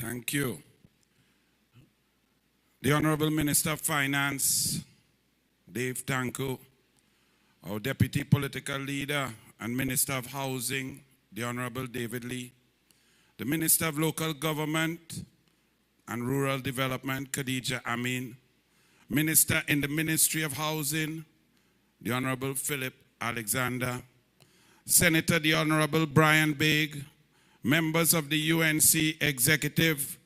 Thank you. The Honorable Minister of Finance, Dave Tanko, our Deputy Political Leader and Minister of Housing, the Honorable David Lee, the Minister of Local Government and Rural Development, Khadija Amin, Minister in the Ministry of Housing, the Honorable Philip Alexander, Senator the Honorable Brian Baig, members of the UNC Executive,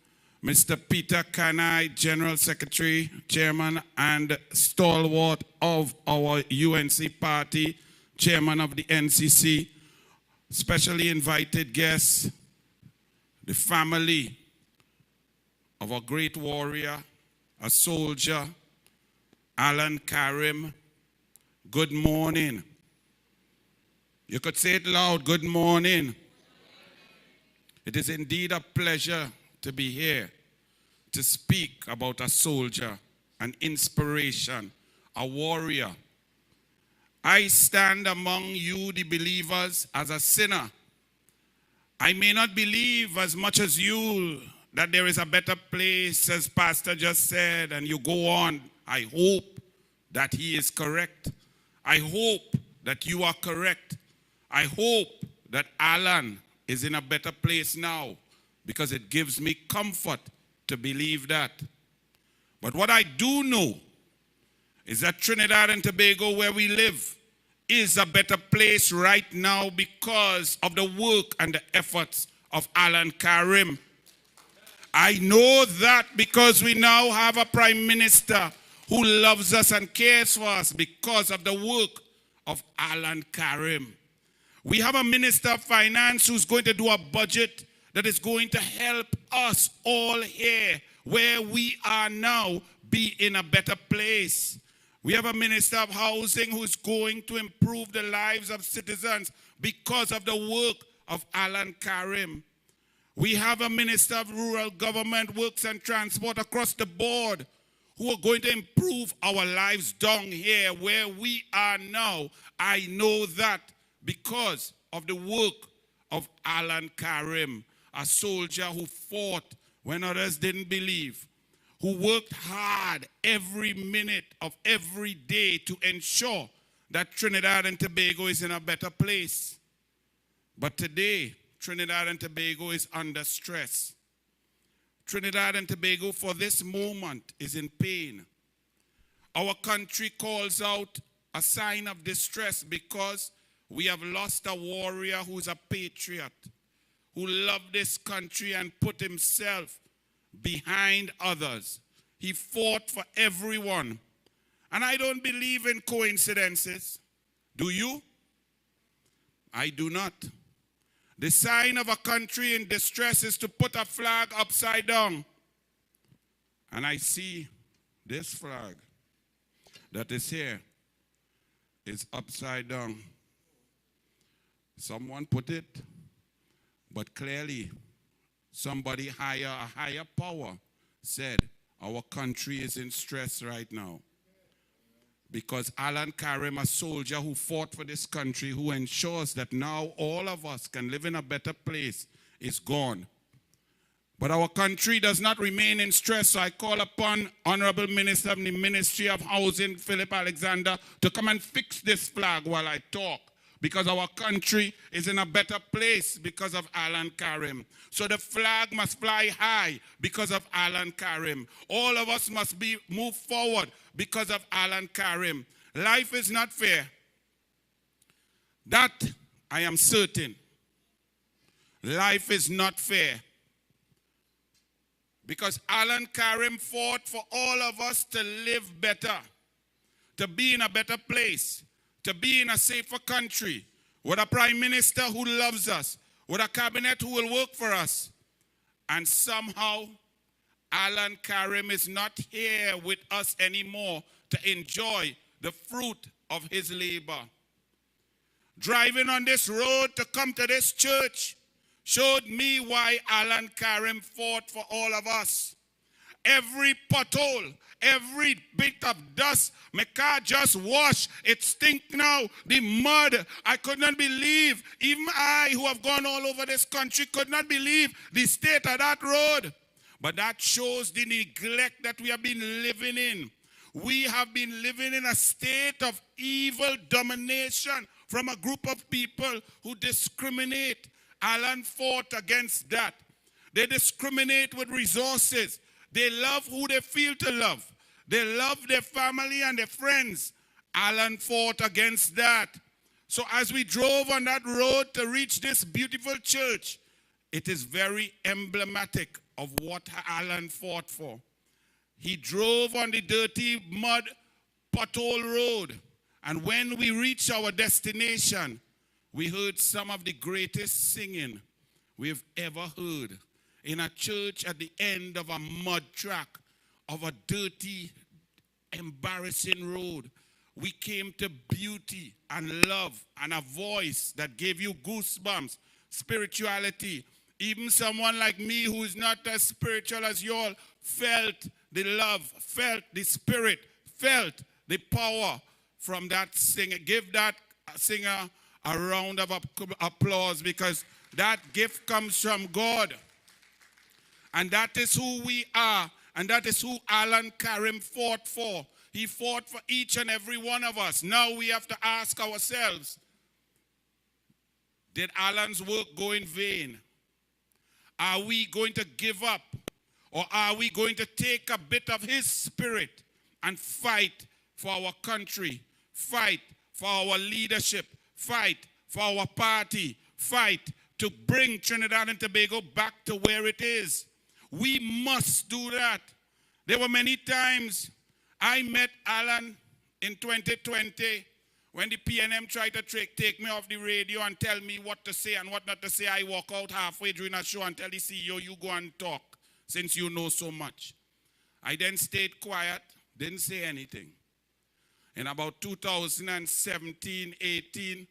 Mr. Peter Kanai, General Secretary, Chairman and stalwart of our UNC party, Chairman of the NCC, specially invited guests, the family of a great warrior, a soldier, Allan Karim. Good morning. You could say it loud, good morning. It is indeed a pleasure to be here to speak about a soldier, an inspiration, a warrior. I stand among you, the believers, as a sinner. I may not believe as much as you that there is a better place, as Pastor just said, and you go on. I hope that he is correct. I hope that you are correct. I hope that Allan is in a better place now, because it gives me comfort to believe that. But what I do know is that Trinidad and Tobago, where we live, is a better place right now because of the work and the efforts of Allan Karim. I know that because we now have a Prime Minister who loves us and cares for us because of the work of Allan Karim. We have a Minister of Finance who's going to do a budget that is going to help us all here, where we are now, be in a better place. We have a Minister of Housing who's going to improve the lives of citizens because of the work of Allan Karim. We have a Minister of Rural Government, Works and Transport across the board who are going to improve our lives down here where we are now. I know that because of the work of Allan Karim, a soldier who fought when others didn't believe, who worked hard every minute of every day to ensure that Trinidad and Tobago is in a better place. But today, Trinidad and Tobago is under stress. Trinidad and Tobago, for this moment, is in pain. Our country calls out a sign of distress because we have lost a warrior who's a patriot, who loved this country and put himself behind others. He fought for everyone. And I don't believe in coincidences. Do you? I do not. The sign of a country in distress is to put a flag upside down. And I see this flag that is here is upside down. Someone put it, but clearly somebody higher, a higher power said our country is in stress right now. Because Allan Karim, a soldier who fought for this country, who ensures that now all of us can live in a better place, is gone. But our country does not remain in stress, so I call upon Honorable Minister of the Ministry of Housing, Philip Alexander, to come and fix this flag while I talk. Because our country is in a better place because of Allan Karim. So the flag must fly high because of Allan Karim. All of us must move forward because of Allan Karim. Life is not fair. That I am certain. Life is not fair. Because Allan Karim fought for all of us to live better, to be in a better place, to be in a safer country, with a Prime Minister who loves us, with a cabinet who will work for us. And somehow, Allan Karim is not here with us anymore to enjoy the fruit of his labor. Driving on this road to come to this church showed me why Allan Karim fought for all of us. Every pothole, every bit of dust, my car just washed. It stink now. The mud. I could not believe. Even I, who have gone all over this country, could not believe the state of that road. But that shows the neglect that we have been living in. We have been living in a state of evil domination from a group of people who discriminate. Allan fought against that. They discriminate with resources. They love who they feel to love. They love their family and their friends. Allan fought against that. So as we drove on that road to reach this beautiful church, it is very emblematic of what Allan fought for. He drove on the dirty mud pothole road. And when we reached our destination, we heard some of the greatest singing we've ever heard in a church at the end of a mud track of a dirty, embarrassing road. We came to beauty and love and a voice that gave you goosebumps, spirituality. Even someone like me who is not as spiritual as you all felt the love, felt the spirit, felt the power from that singer. Give that singer a round of applause, because that gift comes from God. And that is who we are. And that is who Allan Karim fought for. He fought for each and every one of us. Now we have to ask ourselves, did Allan's work go in vain? Are we going to give up? Or are we going to take a bit of his spirit and fight for our country, fight for our leadership, fight for our party, fight to bring Trinidad and Tobago back to where it is? We must do that. There were many times I met Allan in 2020 when the PNM tried to take me off the radio and tell me what to say and what not to say. I walk out halfway during a show and tell the CEO, you go and talk since you know so much. I then stayed quiet, didn't say anything. In about 2017, 18,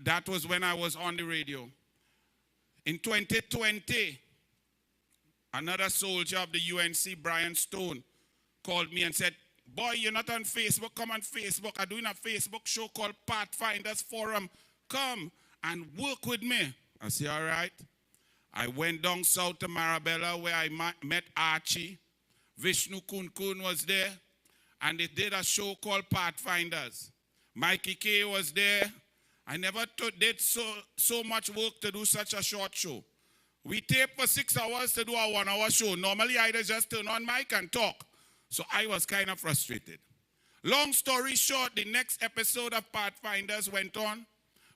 that was when I was on the radio. In 2020, another soldier of the UNC, Brian Stone, called me and said, boy, you're not on Facebook, come on Facebook. I'm doing a Facebook show called Pathfinders Forum. Come and work with me. I said, all right. I went down south to Marabella where I met Archie. Vishnu Kunkun was there. And they did a show called Pathfinders. Mikey K was there. I never did so much work to do such a short show. We taped for 6 hours to do a 1 hour show. Normally, I just turn on mic and talk. So I was kind of frustrated. Long story short, the next episode of Pathfinders went on.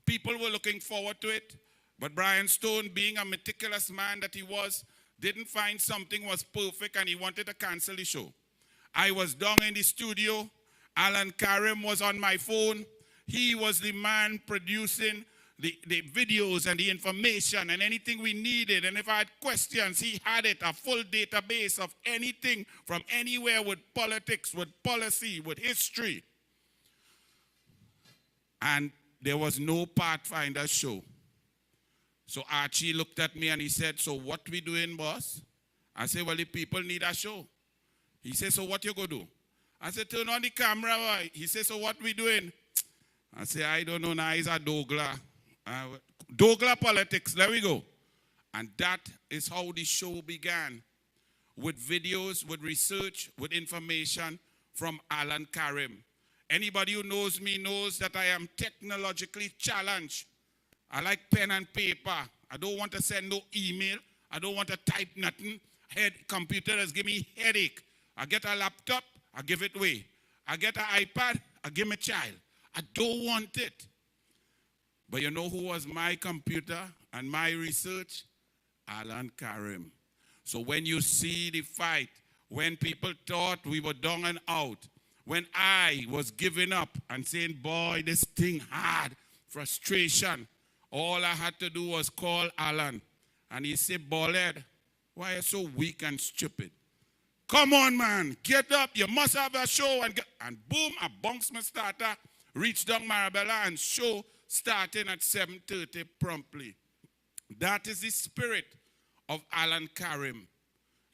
People were looking forward to it. But Brian Stone, being a meticulous man that he was, didn't find something was perfect and he wanted to cancel the show. I was down in the studio. Allan Karim was on my phone. He was the man producing the videos and the information and anything we needed. And if I had questions, he had it, a full database of anything from anywhere with politics, with policy, with history. And there was no Pathfinder show. So Archie looked at me and he said, so what we doing, boss? I said, well, the people need a show. He said, so what you go do? I said, turn on the camera. Boy. He said, so what we doing? I said, I don't know, now he's a Douglas. Douglas politics, there we go. And that is how the show began. With videos, with research, with information from Allan Karim. Anybody who knows me knows that I am technologically challenged. I like pen and paper. I don't want to send no email. I don't want to type nothing. Computers give me headache. I get a laptop, I give it away. I get an iPad, I give my child. I don't want it. But you know who was my computer and my research? Allan Karim. So when you see the fight, when people thought we were down and out, when I was giving up and saying, boy, this thing hard, frustration, all I had to do was call Allan. And he said, Ballhead, why are you so weak and stupid? Come on, man, get up. You must have a show. And boom, I bounced my starter, reached down Marabella, and show starting at 7:30 promptly. That is the spirit of Allan Karim.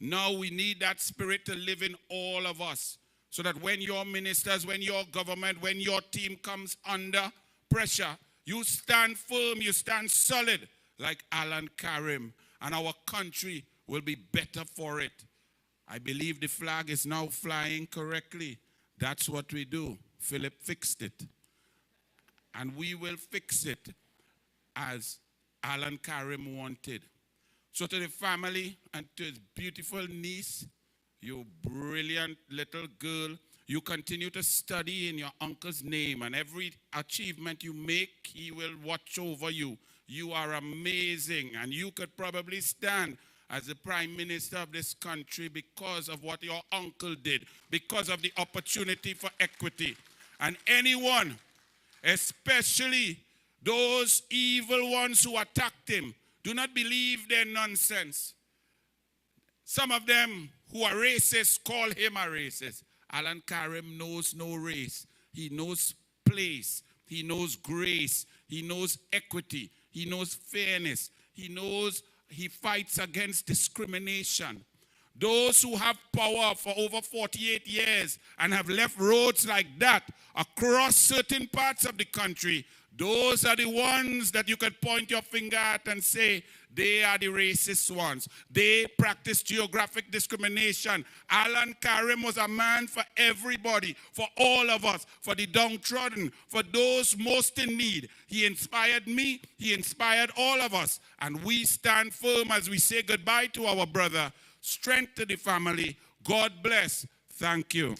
Now we need that spirit to live in all of us, so that when your ministers, when your government, when your team comes under pressure, you stand firm, you stand solid like Allan Karim, and our country will be better for it. I believe the flag is now flying correctly. That's what we do. Philip fixed it. And we will fix it as Allan Karim wanted. So to the family and to his beautiful niece, you brilliant little girl, you continue to study in your uncle's name, and every achievement you make, he will watch over you. You are amazing, and you could probably stand as the Prime Minister of this country because of what your uncle did, because of the opportunity for equity. And anyone, especially those evil ones who attacked him, do not believe their nonsense. Some of them who are racist call him a racist. Allan Karim knows no race. He knows place. He knows grace. He knows equity. He knows fairness. He fights against discrimination. Those who have power for over 48 years and have left roads like that across certain parts of the country, those are the ones that you could point your finger at and say, they are the racist ones. They practice geographic discrimination. Allan Karim was a man for everybody, for all of us, for the downtrodden, for those most in need. He inspired me. He inspired all of us. And we stand firm as we say goodbye to our brother. Strength to the family. God bless. Thank you.